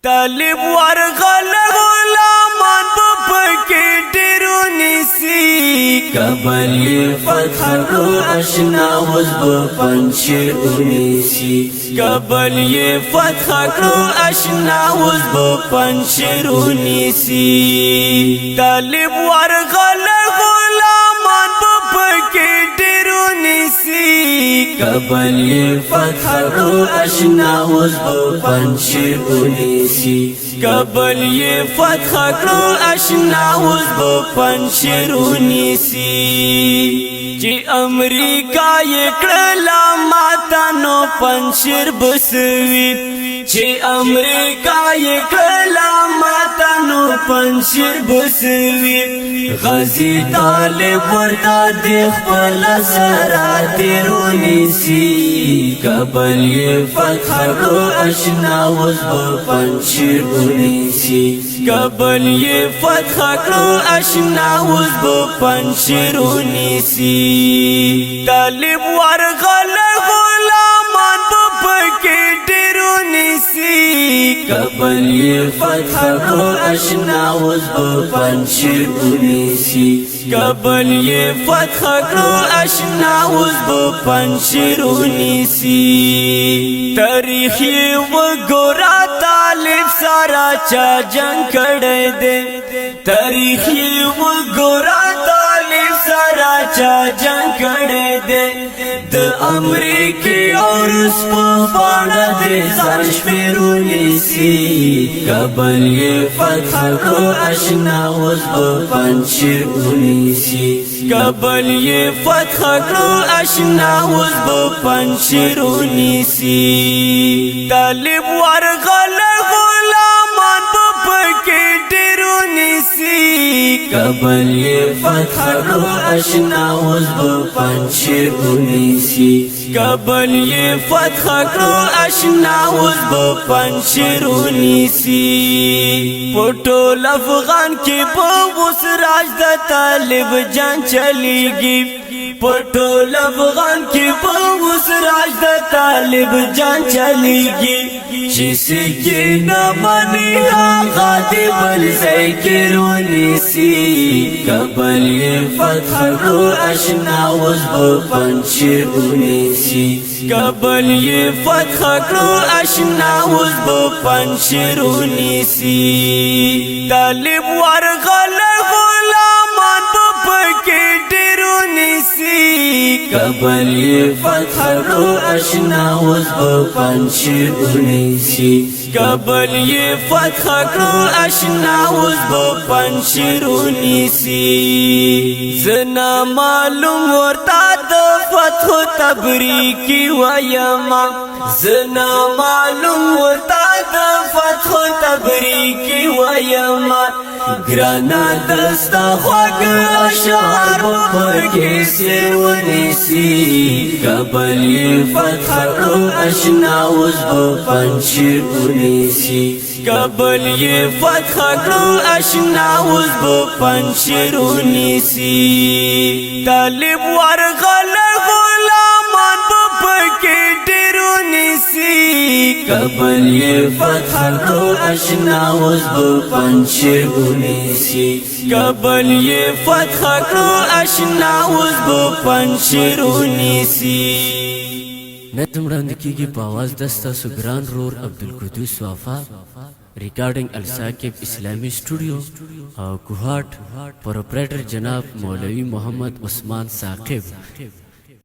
طالب ورغل غلامان پپکی ډیرو نیسی کابل فتح کړو اشنا وز پنشیر اونیسی کابل فتح کړو اشنا وز پنشیر اونیسی طالب ورغل غلامان پپکی ډیرو نیسی کابل فتح کړو اشنا وز پنشیر اونیسی کابل فتح کړو اشنا وز پنشیر اونیسی چې امریکا یې کړلا ماته نو پنشیر بسوي چې امریکا یې کړلا ماته نو پنشیر بسوي غازی طالب ورته د خپل سره تیرونیسی کابل فتح کړو اشنا وز پنشیر اونیسی کابل فتح کړو اشنا وز پنشیر اونیسی طالب ورغل غلامان پپکی ډیرو نیسی کابل فتح کړو اشنا وز پنشیر اونیسی کابل فتح کړو اشنا وز پنشیر اونیسی تاریخ وګورا طالب سارا چا جنگ کړه دے تاریخ وګورا طالب سارا چا جنگ کړه دے د امریکای اور اس په باندې د ځان شپرونیسی کابل فتح کړو اشنا وز پنشیر اونیسی کابل فتح کړو اشنا وز پنشیر اونیسی طالب ورغل غلامان پپکی ډیرو نیسی کابل فتح کړو اشنا وز پنشیر اونیسی کابل فتح کړو اشنا وز پنشیر اونیسی پټول افغان کې په اوس راج د طالب جان چلیږي پټول افغان کې په اوس راج د طالب جان چلیږي چې سکه نه مانی هغه دی بل ځای کې رونیسی کابل فتح کړو اشنا وز پنشیر اونیسی کابل فتح کړو اشنا وز پنشیر اونیسی طالب ورغل غلامان پپکی ډیرو نیسی کابل فتح کړو اشنا وز پنشیر اونیسی کابل فتح کړو اشنا وز پنشیر اونیسی زنا معلوم ورتا د فتح تبریکی ویما زنا معلوم ورتا د فتح تبریکی ویما گرانا دستا خواگ اشعار پپکی سیرونیسی کابل فتح کړو اشنا وز پنشیر اونیسی کابل فتح کړو اشنا وز پنشیر اونیسی طالب ورغل غلامان پپکی ډیرو نیسی کابل فتح کړو اشنا وز پنشیر اونیسی کابل فتح کړو اشنا وز پنشیر اونیسی نظم وړاندې کیږي په आवाज دستا سګران رور عبدالقدوس وفا ریکارډینګ الساکب اسلامی سټوډیو او کوهاټ پروپرایټر جناب مولوی محمد عثمان ثاقب